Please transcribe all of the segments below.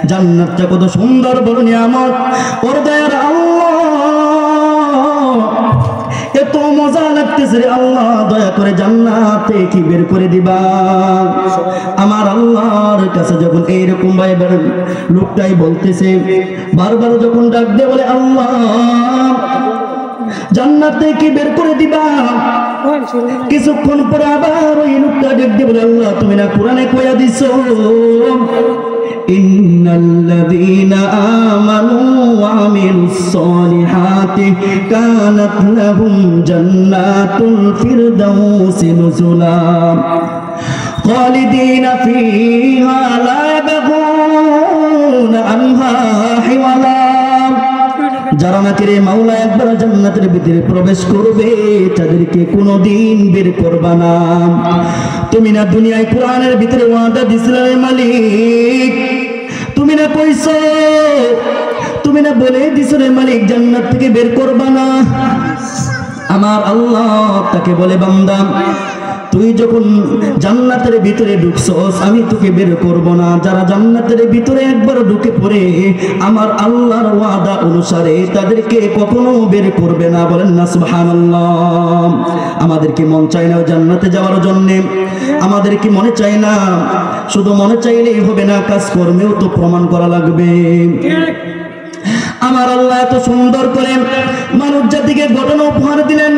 জান্নাতটা কত সুন্দর বড় নিয়ামত। ওর দয়ার আল্লাহ এত মজা লাগতেছে রে আল্লাহ, দয়া করে জান্নাতে কি বের করে দিবা। আমার আল্লাহর কাছে যখন এইরকম ভাইবার লোকটাই বলতেছে, বারবার যখন ডাক দিয়ে বলে আল্লাহ জান্নাতে কি বের করে দিবা, কিছুক্ষণ পরে আবার ওই লোকটা ডাক দিয়ে বলে আল্লাহ তুমি না কোরআনে কইয়া দিছো ইন্নাল্লাযীনা আমানু ওয়া আমিলুস সালিহাতি কানাত লাহুম জান্নাতুল ফিরদাউসি নুজুলা খালিদিনা ফীহা লা ইয়াবগুনা আনহা হিওয়ালা। যারা নাকি রে মাওলা একবার জান্নাতের ভিতরে প্রবেশ করবে তাদেরকে কোনোদিন বের করবা না। তুমি না দুনিয়ায় কোরআনের ভিতরে ওয়াদা দিছিলে মালিক, তুমি না কইছো, তুমি না বলে দিছো রে মালিক জান্নাত থেকে বের করবা না। আমার আল্লাহ তাকে বলে বান্দা তুই যখন জান্নাতের ভিতরে ঢুকছস আমি তোকে বের করব না। যারা জান্নাতের ভিতরে একবার ঢুকে পড়ে আমার আল্লাহর ওয়াদা অনুসারে তাদেরকে কখনো বের করবে না। বলেন না সুবহানাল্লাহ। আমাদের কি মন চায় না জান্নাতে যাওয়ার জন্য? আমাদের কি মনে চায় না? শুধু মনে চাইলেই হবে না, কাজ কর্মেও তো প্রমাণ করা লাগবে। আমার আল্লাহ এত সুন্দর করে মানব জাতিকে ঘটনা উপহার দিলেন।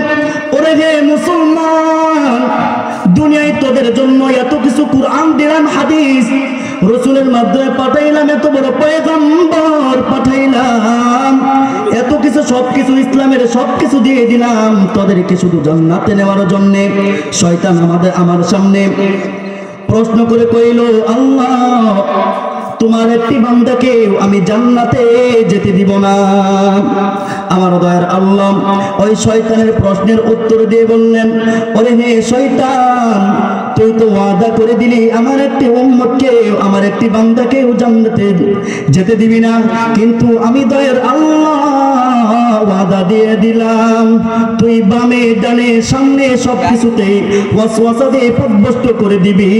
ওরে হে মুসলমান, দুনিয়ায় তোদের জন্য এত কিছু কুরআন দিলাম, হাদিস রাসূলের মাধ্যমে পাঠাইলাম, এত বড় পয়গম্বর পাঠাইলাম, এত কিছু সবকিছু ইসলামের সবকিছু দিয়ে দিলাম তোদেরকে শুধু জান্নাতে নেওয়ার জন্য। শয়তান আমার সামনে প্রশ্ন করে কইল আল্লাহ তোমার একটি বান্দাকে আমি জান্নাতে যেতে দিব না। আমার দয়ার আল্লাহ ওই শয়তানের প্রশ্নের উত্তর দিয়ে বললেন ওরে হে শয়তান, তুই তো ওয়াদা করে দিলি আমার একটি উম্মতকে আমার একটি বান্দাকেও জান্নাতে যেতে দিবি না, কিন্তু আমি দয়ার আল্লাহ ওয়াদা দিয়ে দিলাম তুই বামে ডানে সামনে সবকিছুতে ওয়াসওয়াসা দিয়ে পথভ্রষ্ট করে দিবি।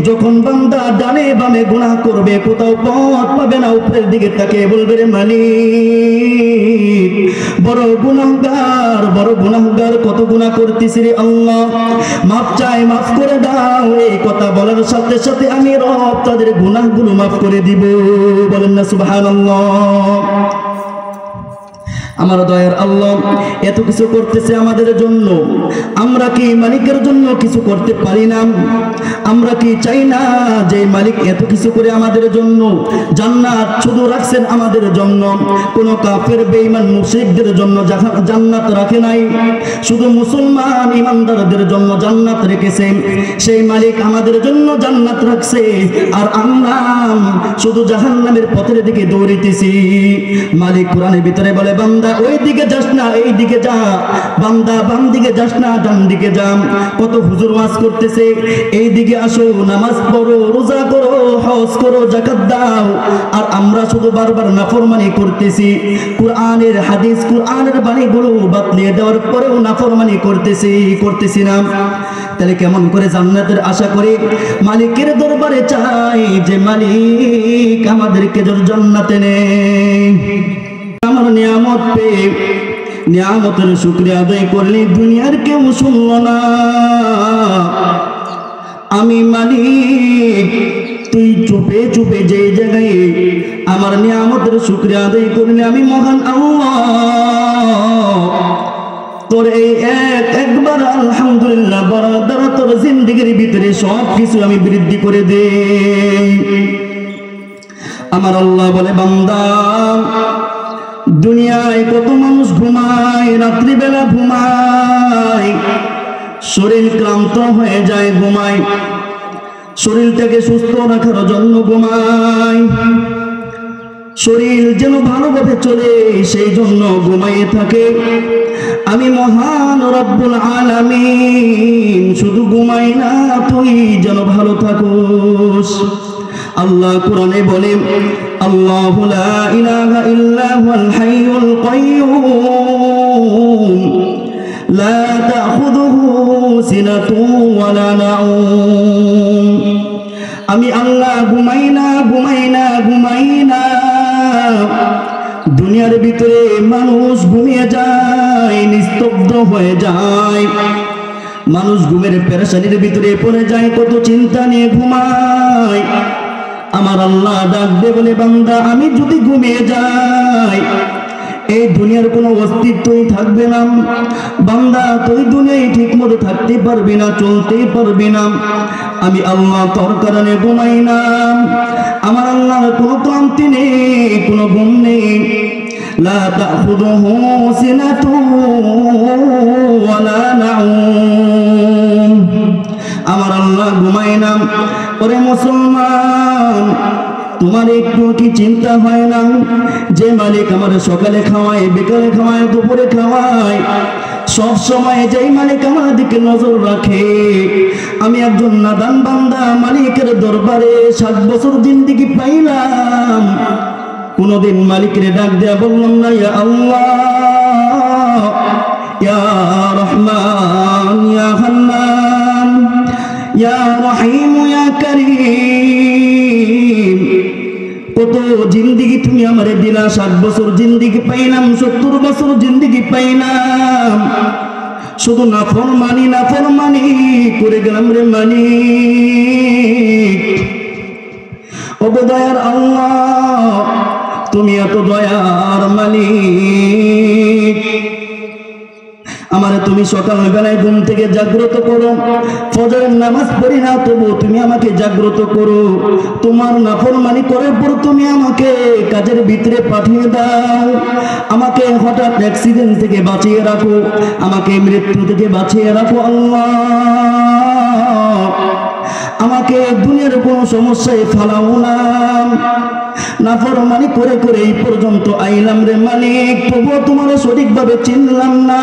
যখন বান্দা ডানে বামে গুনাহ করবে কোথাও পথ পাবে না, উপরের দিকে তাকিয়ে বলবে রে মালিক বড় গুনাহগার কত গুনাহ করতেছি রে আল্লাহ, মাফ চাই মাফ করে দাও। এই কথা বলার সাথে সাথে আমি রব তাদের গুনাহগুলো মাফ করে দিব। বলেন না সুবহানাল্লাহ। আমার দয়ার আল্লাহ এত কিছু করতেছে আমাদের জন্য, আমরা কি মালিকের জন্য কিছু করতে পারি না? আমরা কি চাই না যে মালিক এত কিছু করে আমাদের জন্য জান্নাত শুধু রাখছেন আমাদের জন্য? কোন কাফের বেঈমান মুশরিকদের জন্য জান্নাত রাখে নাই, শুধু মুসলমান ইমানদারদের জন্য জান্নাত রেখেছেন। সেই মালিক আমাদের জন্য জান্নাত রাখছে, আর আমরা শুধু জাহান্নামের পথের দিকে দৌড়িতেছি। মালিক কোরআনের ভিতরে বলে বান্দা ওই দিকে যাস না এই দিকে যা, বান্দা বাম দিকে যাস না ডান দিকে যা। কত হুজুর ওয়াজ করতেছে এই দিকে আসো, নামাজ পড়ো, রোজা করো, হজ করো, যাকাত দাও, আর আমরা শুধু বারবার নাফরমানি করতেছি। কোরআনের হাদিস কোরআনের বাণীগুলো বাতলিয়ে দেওয়ার পরেও নাফরমানি করতেছি না। তাহলে কেমন করে জান্নাতের আশা করে মালিকের দরবারে চাই যে মালিক আমাদেরকে জান্নাতে নেয়? আমার নিয়ামত পেয়ে নিয়ামতের শুকরিয়া আদায় করলে দুনিয়ার কেউ শুনল না। আমি মালিক তুই চুপে চুপে যে জায়গায় আমার নিয়ামতের শুকরিয়া আদায় করলে আমি মহান আল্লাহ তোর এই একবার আলহামদুলিল্লাহ বলার দ্বারা তোর জিন্দেগির ভিতরে সব কিছু আমি বৃদ্ধি করে দেই। আমার আল্লাহ বলে বান্দা দুনিয়ায় কত মানুষ ঘুমায়, রাত্রিবেলা ঘুমায়, শরীর ক্লান্ত হয়ে যায় ঘুমায়, শরীরটাকে সুস্থ রাখার জন্য ঘুমায়, শরীর যেন ভালোভাবে চলে সেই জন্য ঘুমাইয়ে থাকে। আমি মহান রব্বুল আলামিন শুধু ঘুমাই না, তুই যেন ভালো থাকোস। আল্লাহ কোরআনে বলে আল্লাহু লা ইলাহা ইল্লা হুয়াল হাইয়ুল কাইয়্যুম লা তাখুযুহু সিনাতুন ওয়া লা নাউম। আমি আল্লাহ ঘুমাই না ঘুমাই না ঘুমাই না। দুনিয়ার ভিতরে মানুষ ঘুমিয়ে যায়, নিস্তব্ধ হয়ে যায়, মানুষ ঘুমের পেরেশানির ভিতরে পড়ে যায়, কত চিন্তা নিয়ে ঘুমায়। আমার আল্লাহ ডাক দিয়ে বলে, বান্দা আমি যদি ঘুমিয়ে যাই এই দুনিয়ার কোনো অস্তিত্বই থাকবে না। বান্দা তুই দুনিয়ায় ঠিক মতো থাকতে পারবি না, চলতেই পারবি না। আমি আল্লাহ তোর কারণে ঘুমাই না। আমার আল্লাহর কোনো ক্লান্তি নেই, কোনো ঘুম নেই। লা তাখুযুহু সিনাতুন ওয়ালা নাউম। আমার আল্লাহ ঘুমায় না। ওরে মুসলমান, তোমার একটু কি চিন্তা হয় না যে মালিক আমার সকালে খাওয়ায়, বিকালে খাওয়ায়, দুপুরে খাওয়ায়, সব সময় যেই মালিক আমার দিকে নজর রাখে। আমি একজন নাদান বান্দা মালিকের দরবারে 7 বছর জিন্দেগি পাইলাম, কোনদিন মালিকের ডাক দেয়া বললাম না ইয়া আল্লাহ, ইয়া রহমান, ইয়া হান্নান, ইয়া রহিম, ইয়া করিম। কত জিন্দেগি তুমি আমারে দিলা, 7 বছর জিন্দেগি পাইলাম, 70 বছর জিন্দেগি পাইলাম, শুধু নাফরমানি নাফরমানি করে গেলাম রে মালিক। ও দয়ার আল্লাহ, তুমি এত দয়ার মালিক। আমারে তুমি সকাল বেলায় ঘুম থেকে জাগ্রত করো, ফজরের নামাজ পড়ি না তবু তুমি আমাকে জাগ্রত করো। তোমার নাফরমানি করার পর তুমি আমাকে কাজের ভিতরে পাঠিয়ে দাও। আমাকে হঠাৎ অ্যাক্সিডেন্ট থেকে বাঁচিয়ে রাখো, আমাকে মৃত্যু থেকে বাঁচিয়ে রাখো আল্লাহ। আমাকে দুনিয়ার কোনো সমস্যায় ফেলাও না। নাফরমানি করে করে এই পর্যন্ত আইলাম রে মালিক, তবুও তোমার সঠিকভাবে চিনলাম না।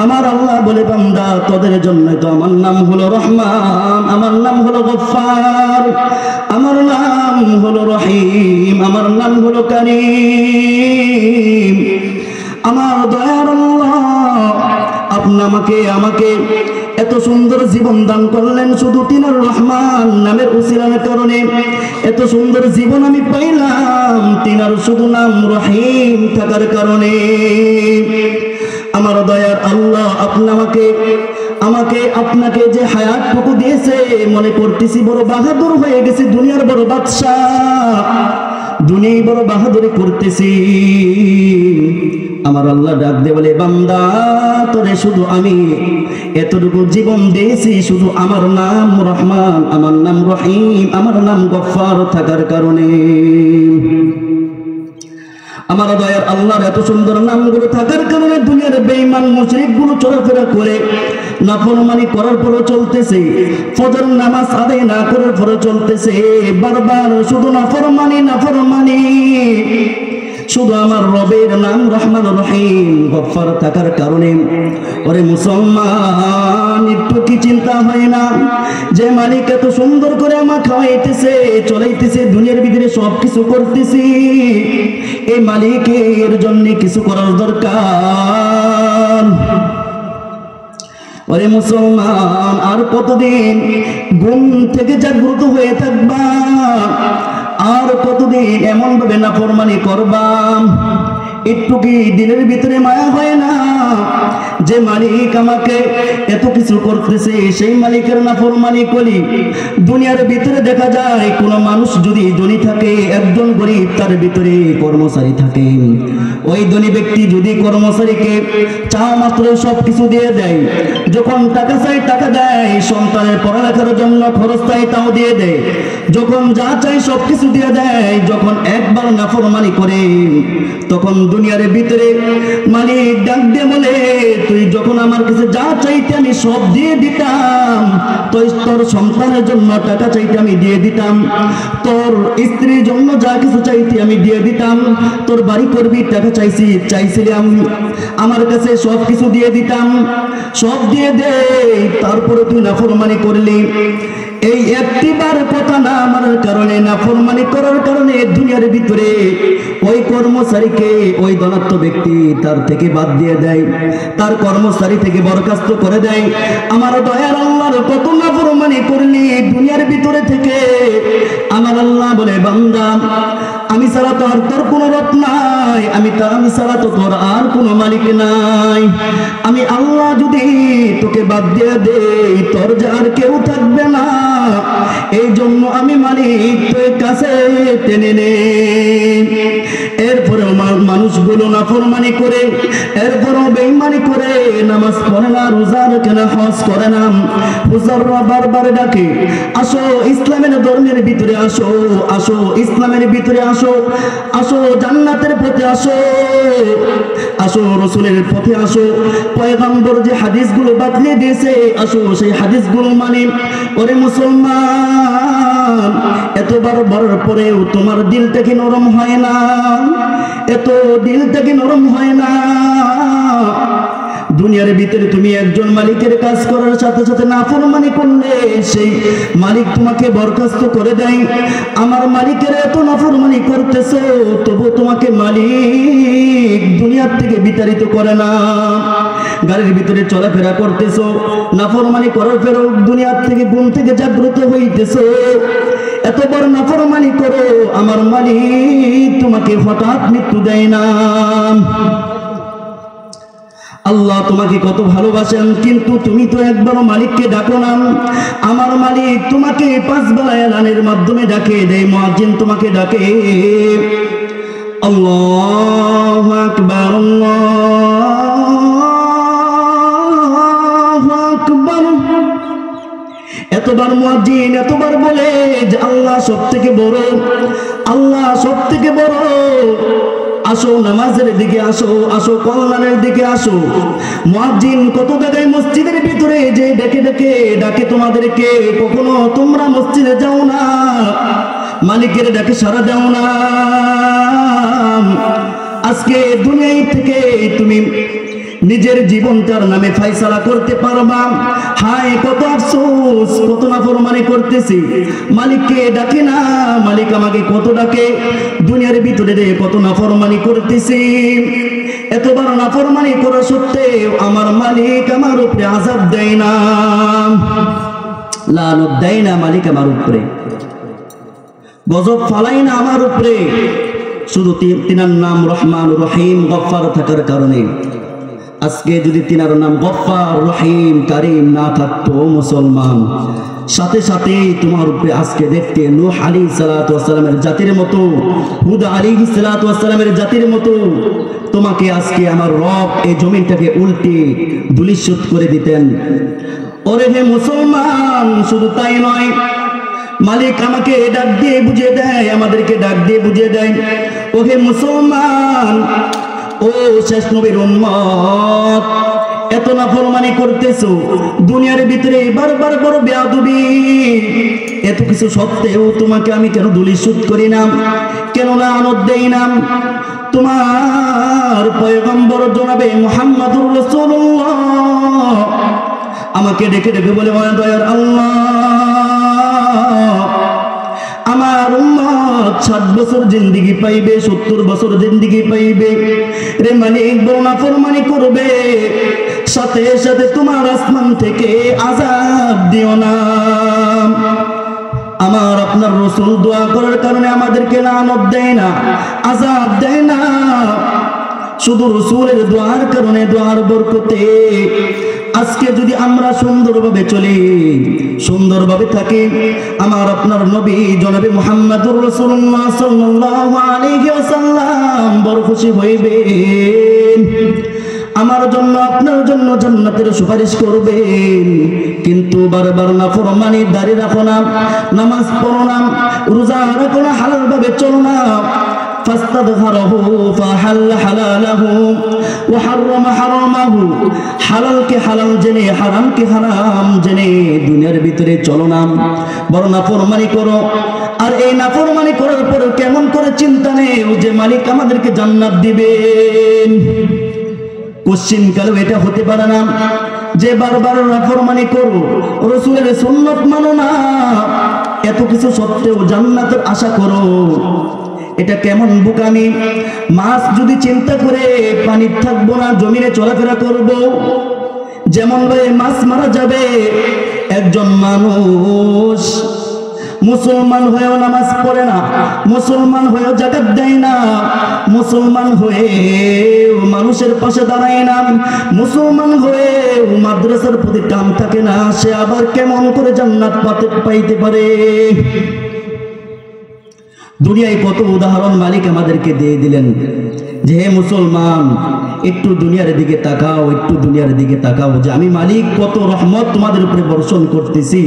আমার আল্লাহ বলে, বান্দা তোদের জন্য তো আমার নাম হলো রহমান, আমার নাম হলো গফফার, আমার নাম হলো রহিম, আমার নাম হলো করিম। আমার দয়ার আল্লাহ, আপনি আমাকে এত সুন্দর জীবন দান করলেন শুধু তিনার রহমান নামের উসিলার কারণে। এত সুন্দর জীবন আমি পাইলাম তিনার শুধু নাম রহিম থাকার কারণে। আমার দয়ার আল্লাহ, আপনি আমাকে আপনাকে যে হায়াতটুকু দিয়েছে মনে করতেছি বড় বাহাদুর হয়ে গেছি, দুনিয়ার বড় বাদশাহ, দুনিয়ায় বড় বাহাদুরি করতেছি। আমার আল্লাহ ডাক দিয়ে বলে, বান্দা তোরে শুধু আমি এতটুকু জীবন দিয়েছি শুধু আমার নাম রহমান, আমার নাম রহিম, আমার নাম গফফার থাকার কারণে। আমার দয়ার আল্লাহর এত সুন্দর নামগুলো থাকার কারণে দুনিয়ার বেঈমান মুশরিকগুলো চলাফেরা করে নাফরমানি করার পরও চলতেছে, ফজর নামাজ আদায় না করার পরও চলতেছে, বারবার শুধু নাফরমানি নাফরমানি। শুধু আমার রবের নাম রহমান রহিম গফফার থাকার কারণে। ওরে মুসলমান, একটু কি চিন্তা হয় না যে মালিক এত সুন্দর করে আমার খাওয়াইতেছে, চলাইতেছে, দুনিয়ার ভিতরে সব কিছু করতেছি, এই মালিকের জন্য কিছু করার দরকার। ওরে মুসলমান, আর কতদিন ঘুম থেকে জাগ্রত হয়ে থাকবা? আর কতদিন এমন ভাবে নাফরমানি করবা? একটু কি দিলের ভিতরে মায়া হয় না যে মালিক আমাকে এত কিছু করতেছে, সেই মালিকের নাফরমানি করি? দুনিয়ার ভিতরে দেখা যায় কোন মানুষ যদি ধনী থাকে, একজন গরিব তার ভিতরে কর্মচারী থাকে। ওই ধনী ব্যক্তি যদি কর্মচারীকে চাওয়া মাত্র সব কিছু দিয়ে দেয়, যখন টাকা চাই টাকা দেয়, সন্তানের পড়ালেখার জন্য খরচ চাই তাও দিয়ে দেয়, যখন যা চাই সব কিছু দিয়ে দেয়। যখন একবার নাফরমানি করে তখন দুনিয়ার ভিতরে মালিক ডাক দিয়ে বলে, তুই যখন আমার কাছে যা চাইতে আমি সব দিয়ে দিতাম, তোর সন্তানের জন্য টাকা চাইতে আমি দিয়ে দিতাম, তোর স্ত্রীর জন্য যা কিছু চাইতে আমি দিয়ে দিতাম, তোর বাড়ি করবি টাকা চাইছিলাম, আমার কাছে সব কিছু দিয়ে দিতাম, সব দিয়ে দে, তারপরে তুই নাফরমানি করলি। এই একটিবার কথা না আমার কারণে, নাফরমানি করার কারণে দুনিয়ার ভিতরে ওই কর্মচারীকে ওই ধনাত্ম ব্যক্তি তার থেকে বাদ দিয়ে দেয়, তার কর্মচারী থেকে বরখাস্ত করে দেয়। আমার দয়ার আল্লাহর কত নাফরমানি করলি দুনিয়ার ভিতরে থেকে। আমার আল্লাহ বলে, বান্দা আমি ছাড়া তো আর তোর কোনো রব নাই, আমি ছাড়া তো তোর আর কোনো মালিক নাই। আমি আল্লাহ যদি তোকে বাদ দিয়ে দেই তোর যে আর কেউ থাকবে না, এই জন্য আমি মালিক তোর কাছে টেনে নে। এরপরেও মানুষগুলো নাফরমানি করে, এরপরেও বেঈমানি করে, নামাজ পড়ে না, রোজা রাখে না, হজ করে না। হুজুররা বারবার ডাকে, আসো ইসলামের ধর্মের ভিতরে আসো, আসো ইসলামের ভিতরে আসো, আসো জান্নাতের পথে আসো, আসো রসুলের পথে আসো, পয়গম্বর যে হাদিসগুলো বাতলে দিয়েছে আসো সেই হাদিসগুলো মানি। ওরে মুসলমান, এতবার বলার পরেও তোমার দিলটা কি নরম হয় না? এত দিলটা কি নরম হয় না? দুনিয়ার ভিতরে তুমি একজন মালিকের কাজ করার সাথে সাথে নাফরমানি করলে সেই মালিক তোমাকে বরখাস্ত করে দেয়। আমার মালিকের এত নাফরমানি করতেছো, তবু তোমাকে মালিক দুনিয়ার থেকে বিতাড়িত করে না। গাড়ির ভিতরে চলাফেরা করতেছো, নাফরমানি করার পরেও দুনিয়ার থেকে ঘুম থেকে জাগ্রত হইতেছো। এত বড় নাফরমানি করো, আমার মালিক তোমাকে হঠাৎ মৃত্যু দেয় না। আল্লাহ তোমাকে কত ভালোবাসেন, কিন্তু তুমি তো একবারও মালিককে ডাকো না। আমার মালিক তোমাকে 5 বেলা এলানের মাধ্যমে ডাকে দেয়, মুয়াজ্জিন তোমাকে ডাকে, আল্লাহু আকবার, আল্লাহু আকবার। এতবার মুয়াজ্জিন এতবার বলে যে আল্লাহ সবথেকে বড়, আল্লাহ সবথেকে বড়। আসো নামাজের দিকে আসো, আসো কল্যাণের দিকে আসো। মুয়াজ্জিন কত জায়গায় মসজিদের ভিতরে যে ডেকে ডেকে ডাকে তোমাদেরকে, কখনো তোমরা মসজিদে যাও না, মালিকের ডাকে সাড়া দাও না। আজকে দুনিয়া থেকে তুমি নিজের জীবনটার নামে ফয়সালা করতে পারবা। হায় কত আফসোস, কত নাফরমানি করতেছি, মালিককে ডাকে না, মালিক আমাকে কত ডাকে। দুনিয়ার ভিতরে কত নাফরমানি করতেছি, এতবার নাফরমানি করা সত্ত্বেও আমার মালিক আমার উপরে আযাব দেয় না, লানত দেয় না মালিক আমার উপরে, গজব ফালাই না আমার উপরে। শুধু তিনার নাম রহমান রহিম গফফার থাকার কারণে। আজকে যদি তিনার নাম গফফার রহিম কারীম না থাকতো মুসলমান, সাথে সাথে তোমার উপরে আজকে দেখতে নূহ আলাইহিস সালাতু ওয়াস সালামের জাতির মতো, হুদ আলাইহিস সালাতু ওয়াস সালামের জাতির মতো তোমাকে আজকে আমার রব এই জমিনটাকে উল্টে ধূলিসাৎ করে দিতেন। ওরে হে মুসলমান, শুধু তাই নয়, মালিক আমাকে ডাক দিয়ে বুঝিয়ে দেয়, আমাদেরকে ডাক দিয়ে বুঝিয়ে দেয়, ও হে মুসলমান, ও শেষ নবীর উম্মত, এত নাফরমানি করতেছো দুনিয়ার ভিতরে, বারবার বড় বেয়াদবি, এত কিছু সত্ত্বেও তোমাকে আমি কেন ধূলিসাৎ করি না, কেন লানত দেই না? তোমার পয়গম্বর জনাবে মুহাম্মদুর রাসূলুল্লাহ আমাকে ডেকে ডেকে বলে, দয়ার আল্লাহ, আমার উম্মত 60 বছর জিন্দেগি পাইবে, 70 বছর জিন্দেগি পাইবে রে মালিক, বড় নাফরমানি করবে, সাথে সাথে তোমার আসমান থেকে আযাব দিও না। আমার আপনার রাসূল দোয়া করার কারণে আমাদেরকে লানত দেয় না, আযাব দেয় না, শুধু রাসূলের দোয়ার কারণে, দোয়ার বরকতে আজকে যদি আমরা সুন্দরভাবে চলি, সুন্দরভাবে থাকি, আমার আপনার নবী জনাবে মুহাম্মদুর রাসূলুল্লাহ সাল্লাল্লাহু আলাইহি ওয়াসাল্লাম বড় খুশি হইবেন, আমার জন্য আপনার জন্য জান্নাতের সুপারিশ করবেন। কিন্তু বারবার নাফরমানি, দাড়ি রাখো না, নামাজ পড়ো না, রোজা রাখো না, হালাল ভাবে চলো না, ফাস্তাযহারাহু ফাহাল্লা হালালাহু ওয়া হারামা হারামাহু, হালালকে হালাল জেনে হারামকে হারাম জেনে দুনিয়ার ভিতরে চলো না, বড় নাফরমানি করো। আর এই নাফরমানি করার পর কেমন করে চিন্তা নেও যে মালিক আমাদেরকে জান্নাত দিবেন? কোশ্চিন কালো এটা হতে পারে না যে বারবার নাফরমানি করো, রাসূলের সুন্নাত মানো না, এত কিছু সত্ত্বেও জান্নাতের আশা করো, এটা কেমন বোকামি। মাছ যদি চিন্তা করে পানি থাকবো না, জমিনে চলাফেরা করব, যেমন ভাবে মাছ মারা যাবে। একজন মানুষ মুসলমান হয়েও নামাজ পড়ে না, মুসলমান হয়েও যাকাত দেয় না, মুসলমান হয়ে মানুষের পাশে দাঁড়ায় না, মুসলমান হয়ে মাদ্রাসার প্রতি টান থাকে না, সে আবার কেমন করে জান্নাত পাইতে পারে? দুনিয়ায় কত উদাহরণ মালিক আমাদেরকে দিয়ে দিলেন যে হে মুসলমান, একটু দুনিয়ার দিকে তাকাও, একটু দুনিয়ার দিকে তাকাও, যে আমি মালিক কত রহমত তোমাদের উপরে বর্ষণ করতেছি,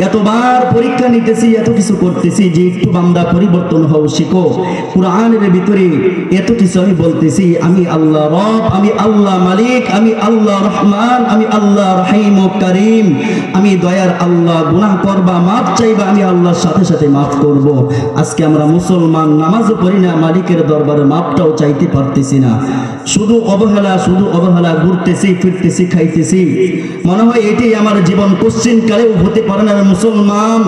এতবার পরীক্ষা নিতেছি, এত কিছু করতেছি, যে একটু বান্দা পরিবর্তন হও, শিখো। কুরআনের ভিতরে এত কিছু আমি বলতেছি, আমি আল্লাহ রব, আমি আল্লাহ মালিক, আমি আল্লাহ রহমান, আমি আল্লাহ রহিম ও করিম, আমি দয়ার আল্লাহ। গুনাহ করবা, মাফ চাইবা, আমি আল্লাহর সাথে সাথে মাফ করব। আজকে আমরা মুসলমান, নামাজও পড়ি না, মালিকের দরবারে মাফটাও চাইতে পারতেছি না, শুধু অবহেলা, শুধু অবহেলা, ঘুরতেছি ফিরতেছি খাইতেছি। মনে হয় এটাই আমার জীবন, কোশ্চিন কালেও হতে পারে না। মুসলমান,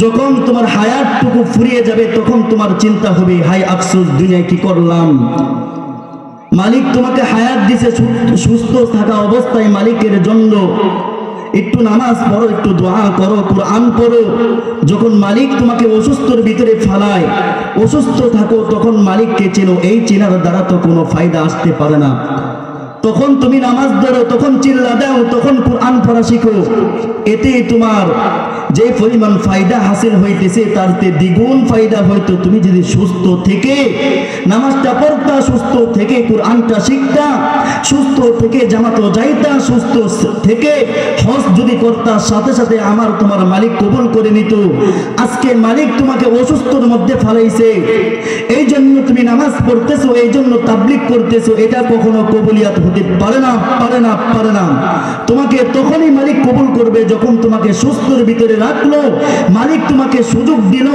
যখন তোমার হায়াতটুকু ফুরিয়ে যাবে তখন তোমার চিন্তা হবে, হায় আফসোস, দুনিয়ায় কি করলাম। মালিক তোমাকে হায়াত দিছে সুস্থ থাকা অবস্থায়, মালিকের জন্য একটু নামাজ পড়ো, একটু দোয়া করো, কুরআন পড়ো। যখন মালিক তোমাকে অসুস্থর ভিতরে ফালায়, অসুস্থ থাকো, তখন মালিককে চেনো। এই চেনার দ্বারা তো কোনো ফায়দা আসতে পারে না। তখন তুমি নামাজ ধরো, তখন চিল্লা দাও, তখন কুরআন পড়া শিখো। এতে তোমার যে পরিমাণ ফায়দা হাসিল হইতেছে তার চেয়ে দ্বিগুণ ফায়দা হয়তো তুমি যদি সুস্থ থেকে নামাজটা পড়তা, সুস্থ থেকে কুরআনটা শিখতা, সুস্থ থেকে জামাত যাইতা, সুস্থ থেকে হজ যদি করতা, সাথে সাথে আমার তোমার মালিক কবুল করে নিত। আজকে মালিক তোমাকে অসুস্থর মধ্যে ফালাইছে, এই জন্য তুমি নামাজ পড়তেছো, এই জন্য তাবলীগ করতেছো, এটা কখনো কবুলিয়াত হতে পারে না, পারে না, পারে না। তোমাকে তখনই মালিক কবুল করবে যখন তোমাকে সুস্থর ভিতরে রাখলো, মালিক তোমাকে সুযোগ দিল,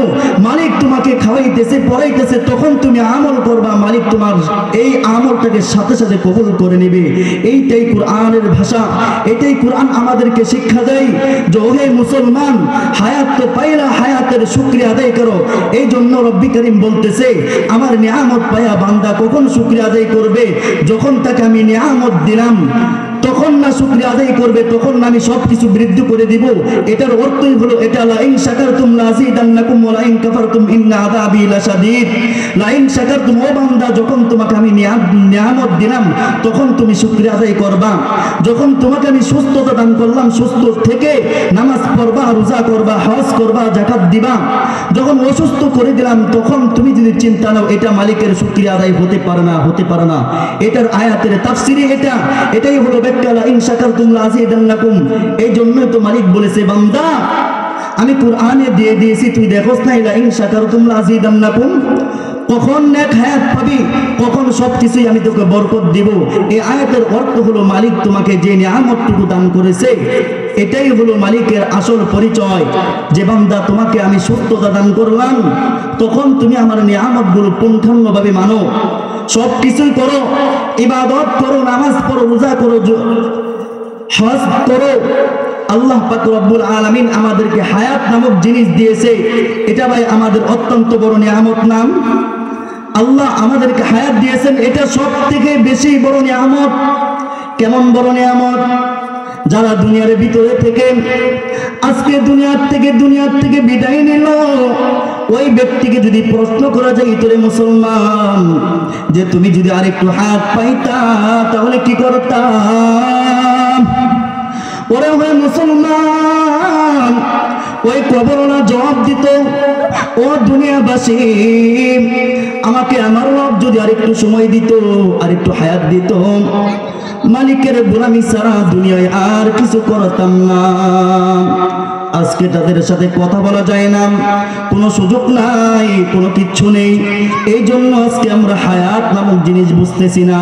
মালিক তোমাকে খাওয়াইতেছে, পড়াইতেছে, তখন তুমি আমল করবা, মালিক তোমার এই আমলটাকে সাথে সাথে কবুল করে নেবে। এইটাই কুরআনের ভাষা, এটাই কুরআন আমাদেরকে শিক্ষা দেয় যে হে মুসলমান, হায়াত তো পাইলা, হায়াতের শুকরিয়া আদায় করো। এই জন্য রব্বি করিম বলতেছে, আমার নিয়ামত পায়া বান্দা কখন শুকরিয়া আদায় করবে? যখন তাকে আমি নিয়ামত দিলাম তখন না শুকরিয়া আদায় করবে, তখন না আমি সবকিছু বৃদ্ধি করে দিব। এটার অর্থই হলো এটা, লাইন শাকারতুম লাযিদান্নাকুম ওয়া লাইন কাফারতুম ইন্না আযাবি লাশাদীদ। লাইন শাকারতুম, ও বান্দা, যখন তোমাকে আমি নিয়ামত দিলাম তখন তুমি শুকরিয়া আদায় করবা। যখন তোমাকে আমি সুস্থতা দান করলাম, সুস্থ থেকে নামাজ পড়বা, রোজা করবা, হজ করবা, যাকাত দিবা। যখন অসুস্থ করে দিলাম তখন তুমি যদি চিন্তা নাও, এটা মালিকের শুকরিয়া আদায় হতে পারে না, হতে পারে না। এটার আয়াতের তাফসীরে এটাই হলো ব্যাখ্যা, লাইন শাকারতুম লাযিদান্নাকুম। এই জন্যই তো মালিক বলেছে, বান্দা আমি কুরআনে দিয়ে দিয়েছি, তুই দেখোস না, লাইন শাকারতুম লাযিদান্নাকুম। কখন নেক হায়াত পাবি, কখন সবকিছুই আমি তোকে বরকত দিব। এই আয়াতের অর্থ হলো মালিক তোমাকে যে নিয়ামতটুকু দান করেছে, এটাই হলো মালিকের আসল পরিচয়, যে বান্দা তোমাকে আমি সুস্থতা দান করলাম, তখন তুমি আমার নিয়ামতগুলো পুঙ্খানুভাবে মানো, সব কিছুই করো, ইবাদত করো, নামাজ পড়ো, রোজা করো, হজ করো। আল্লাহ পাক রব্বুল আলামিন আমাদেরকে হায়াত নামক জিনিস দিয়েছে, এটা ভাই আমাদের অত্যন্ত বড় নিয়ামত। নাম আল্লাহ আমাদেরকে হায়াত দিয়েছেন, এটা সব থেকে বেশি বড় নিয়ামত। কেমন বড় নিয়ামত? যারা দুনিয়ার ভিতরে থেকে আজকে দুনিয়ার থেকে বিদায় নিল, ওই ব্যক্তিকে যদি প্রশ্ন করা যায়, তোরে মুসলমান, যে তুমি যদি আরেকটু হায়াত পাইতা তাহলে কি করতাম? ওরে হয় মুসলমান, ওই কবরওয়ালা জবাব দিত, ও দুনিয়াবাসী, আমাকে আমার রব যদি আরেকটু সময় দিত, আরেকটু হায়াত দিত, মালিকের গোলামি ছাড়া দুনিয়ায় আর কিছু করতাম না। আজকে তাদের সাথে কথা বলা যায় না, কোনো সুযোগ নাই, কোনো কিচ্ছু নেই। এই জন্য আজকে আমরা হায়াত নামক জিনিস বুঝতেছি না।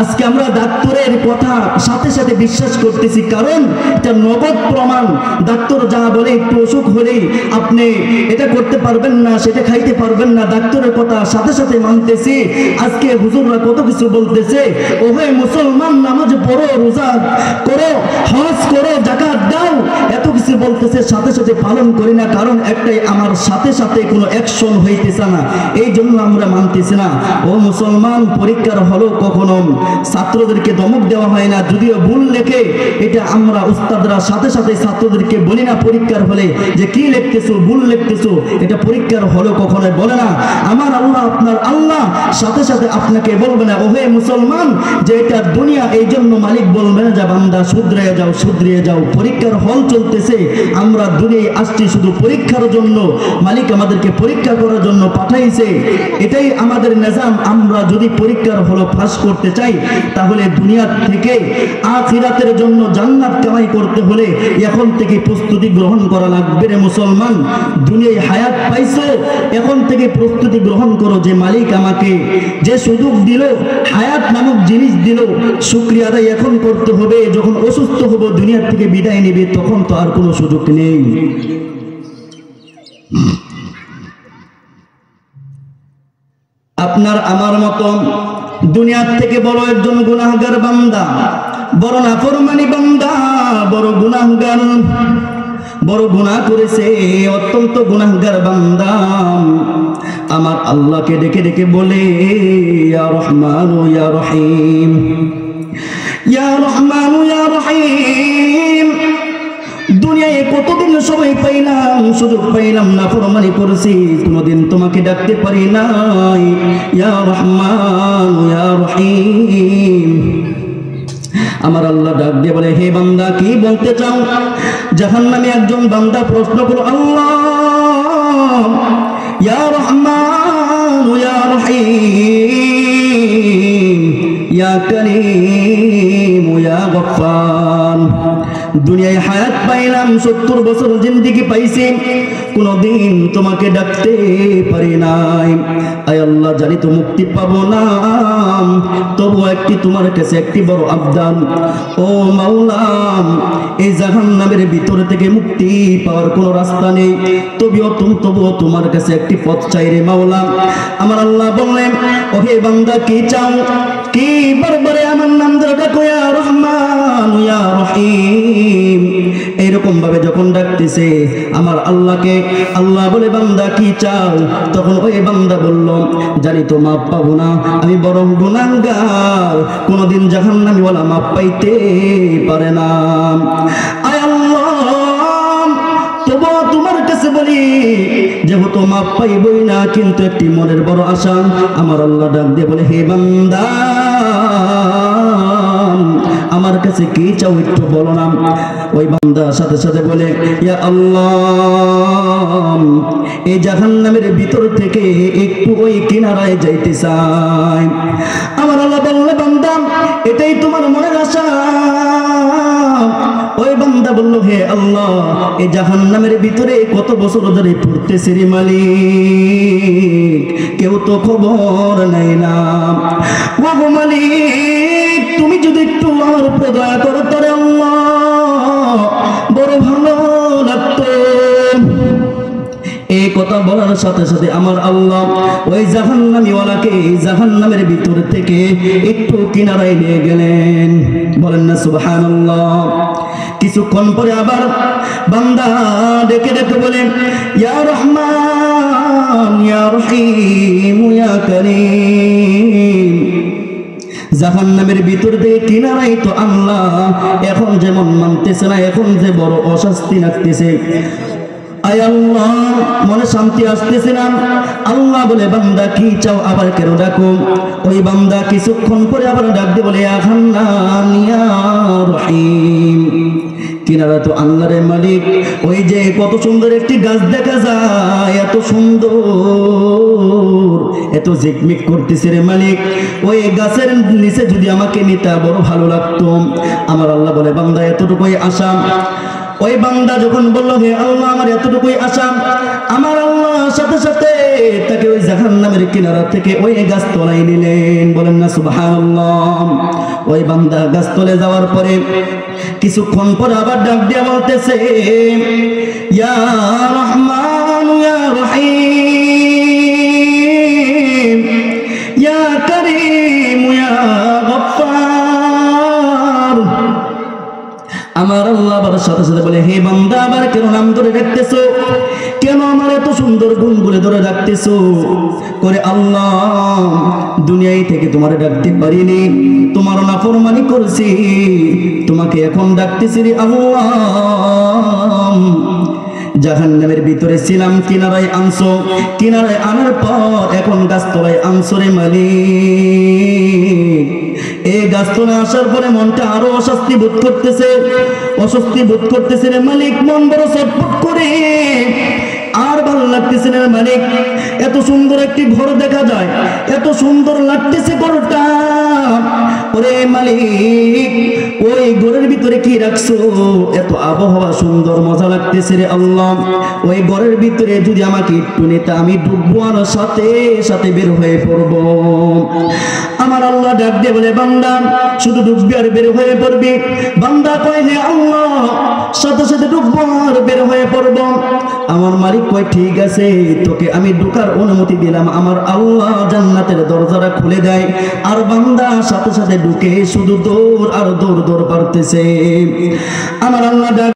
আজকে আমরা ডাক্তারের কথা সাথে সাথে বিশ্বাস করতেছি, কারণ এটা নগদ প্রমাণ। ডাক্তার যা বলে একটু অসুখ হলেই আপনি এটা করতে পারবেন না, সেটা খাইতে পারবেন না, ডাক্তারের কথা সাথে সাথে মানতেছি। আজকে হুজুররা কত কিছু বলতেছে, ওহে মুসলমান, নামাজ পড়ো, রোজা করো, হজ করো, যাকাত দাও, এত কিছু বলতেছে, সাথে সাথে পালন করি না। কারণ একটাই, আমার সাথে সাথে কোনো অ্যাকশন হইতেছে না, এই জন্য আমরা মানতেছি না। ও মুসলমান, পরীক্ষার হলো কখনো ছাত্রদেরকে ধমক দেওয়া হয় না, যদিও ভুল লেখে এটা আমরা উস্তাদরা সাথে সাথে ছাত্রদেরকে বলি না পরীক্ষার হলে যে কি লিখতেছো, ভুল লিখতেছো, এটা পরীক্ষার হলো কখনো বলে না। আমার আল্লাহ, আপনার আল্লাহ সাথে সাথে আপনাকে বলবে না ওহে মুসলমান যে এটা দুনিয়া, এই জন্য মালিক বলবে না যে বান্দা শুধরিয়ে যাও, শুধরিয়ে যাও। পরীক্ষার হল চলতেছে, আমরা দুনিয়ায় আসছি শুধু পরীক্ষার জন্য, মালিক আমাদেরকে পরীক্ষা করার জন্য পাঠাইছে, এটাই আমাদের নিজাম। আমরা যদি পরীক্ষার হলো পাস করতে চাই, তাহলে দুনিয়া থেকে আখিরাতের জন্য জান্নাত কামাই করতে হলে এখন থেকে প্রস্তুতি গ্রহণ করা লাগবে রে মুসলমান। দুনিয়ায় হায়াত পাইছো, এখন থেকে প্রস্তুতি গ্রহণ করো যে মালিক আমাকে যে সুযোগ দিল, হায়াত নামক জিনিস দিল, শুকরিয়া আদায় এখন করতে হবে। যখন অসুস্থ হব, দুনিয়ার থেকে বিদায় নেবে, তখন তো আর কোনো সুযোগ নেই। আপনার আমার মতো দুনিয়ার থেকে বড় একজন গুনাহগার বান্দা, বড় নাফরমানি বান্দা, বড় গুনাহগার, বড় গুনাহ করেছে, অত্যন্ত গুনাহগার বান্দা আমার আল্লাহকে ডেকে ডেকে বলে ইয়া রহমান ইয়া রহিম, ইয়া রহমান ইয়া রহিম। দুনিয়ায় কতদিন সময় পাইলাম, সুযোগ পাইলাম, না ফরমানি করেছি, কোনদিন তোমাকে ডাকতে পারি নাই। ইয়া রহমান ইয়া রহিম। আমার আল্লাহ ডাক দিয়ে বলে হে বান্দা, কি বলতে চাও? জাহান্নামী একজন বান্দা প্রশ্ন করলো, আল্লাহ ইয়া রহমান ইয়া রহিম ইয়া করিম ইয়া গফফার। দুনিয়ায় হায়াত পাইলাম, 70 বছর জিন্দেগি পাইছি, কোনদিন তোমাকে ডাকতে পারি নাই। আয় আল্লাহ, জানি তো মুক্তি পাবো না, তবু একটি তোমার কাছে একটি বড় আবদান। ও মাওলা, এই জাহান্নামের ভিতর থেকে মুক্তি পাওয়ার কোনো রাস্তা নেই, তবুও তোমার কাছে একটি পথ চাই রে মাওলা। আমার আল্লাহ বললেন, ওহে বান্দা, কি চাও? কি বারবারে আমার নাম ধরে ডাকো, ইয়া রহমান ইয়া রহিম। এইরকম ভাবে যখন ডাকতেছে আমার আল্লাহকে, আল্লাহ বলে বান্দা কি চাও? তখন ওই বান্দা বলল, জানি তো মাপ পাবো না, আমি বরং গুনাহগার, কোনদিন জাহান্নামীওয়ালা মাপ পাইতে পারে না। আয় আল্লাহ, তবুও তোমার কাছে বলি, যেহেতু মাপ পাইবই না, কিন্তু একটি মনের বড় আশা। আমার আল্লাহ ডাক দিয়ে বলে, হে বান্দা, আমার কাছে কি চাও একটু বলো না। ওই বান্দা সাথে সাথে বলে, ইয়া আল্লাহ, এই জাহান্নামের ভিতর থেকে একটু ওই কিনারায় যাইতে চাই। আমার আল্লাহ বললে, বান্দা, এটাই তোমার মনের আশা? ওই বান্দা বলল, হে আল্লাহ, এই জাহান্নামের ভিতরে কত বছর ধরে পড়তেছে রে মালিক, কেউ তো খবর নেয় না। ও মালিক, তুমি যদি একটু আমার উপরে দয়া করো, তবে আল্লাহ বড় ভালো লাগতো। এই কথা বলার সাথে সাথে আমার আল্লাহ ওই জাহান্নামীওয়ালাকে জাহান্নামের ভিতর থেকে একটু কিনারায় নিয়ে গেলেন। বলেন না সুবহানাল্লাহ। কিছুক্ষণ পরে আবার বান্দা ডেকে ডেকে বলে, ইয়া রহমান ইয়া রহিম ইয়া করিম। জাহান্নামের ভিতর দিয়ে কিনারাই তো আল্লাহ এখন যেমন মানতেছে না, এখন যে বড় অশান্তি লাগতেছে। আয় আল্লাহ, মনে শান্তি আসতেছে না। আল্লাহ বলে, বান্দা কি চাও? আবার কেন ডাকো? ওই বান্দা কিছুক্ষণ পরে আবার ডাক দিয়ে বলে, ইয়া হান্নান ইয়া রহিম। কিনারা তো আল্লাহর মালিক। ওই যে কত সুন্দর একটি গাছ দেখা যায়, এত সুন্দর, এত ঝিকমিক করতেছে রে মালিক। ওই গাছের নিচে যদি আমাকে নিতা বড় ভালো লাগতো। আমার আল্লাহ বলে, বান্দা এতটুকুই আশা। ওই বান্দা যখন বলল, হে আল্লাহ, আমার এতটুকুই আশা, আমার আল্লাহ সাথে সাথে তাকে ওই জাহান্নাম জাহান্নামের কিনারা থেকে ওই গাছতলায় নিলেন। বলেন না সুবহানাল্লাহ। ওই বান্দা গাছতলে যাওয়ার পরে কিছুক্ষণ পর আবার ডাক দিয়ে বলতেছে, ইয়া রহমান ইয়া রহিম ইয়া করিম ইয়া গফফার। আমার আল্লাহ আবার সাথে সাথে বলে, হে বান্দা, আবার কেন নাম ধরে রাখতেছো? কেন আমার এত সুন্দর গুণগুলো ধরে রাখতেছো? করে আল্লাহ, দুনিয়ায় থেকে তোমার ডাকতে পারিনি, তোমার নাফরমানি করেছি, তোমাকে এখন ডাকতেছি রে আল্লাহ। জাহান্নামের ভিতরে ছিলাম, কিনারায় আনছো, কিনারায় আনার পর এখন গাছতলায় আনছো রে মালিক। এই গাছতলায় আসার পরে মনটা আরো অস্বস্তি বোধ করতেছে, অস্বস্তি বোধ করতেছে রে মালিক। মন বড় ছটফট করে, আর ভালো লাগতেছে না মালিক। এত সুন্দর একটি ঘর দেখা যায়, এত সুন্দর লাগতেছে ঘরটা। ওরে মালিক, ওই ঘরের ভিতরে কি রাখছো? এত আবহাওয়া সুন্দর, মজা লাগতেছে রে আল্লাহ। ওই ঘরের ভিতরে যদি আমাকে একটু নিতে, আমি ডুববো আর সাথে সাথে বের হয়ে পড়বো। আমার আল্লাহ ডাক দিয়ে বলে, বান্দা শুধু ডুববি আর বের হয়ে পড়বি? বান্দা কয়, হে আল্লাহ, সাথে সাথে ডুববো আর বের হয়ে পড়বো। আমার মালিক কয়, ঠিক আছে, তোকে আমি ঢোকার অনুমতি দিলাম। আমার আল্লাহ জান্নাতের দরজাটা খুলে দেয়, আর বান্দা সাথে সাথে ঢুকে শুধু দৌড় আর দৌড় দৌড় পারতেছে। আমার আল্লাহ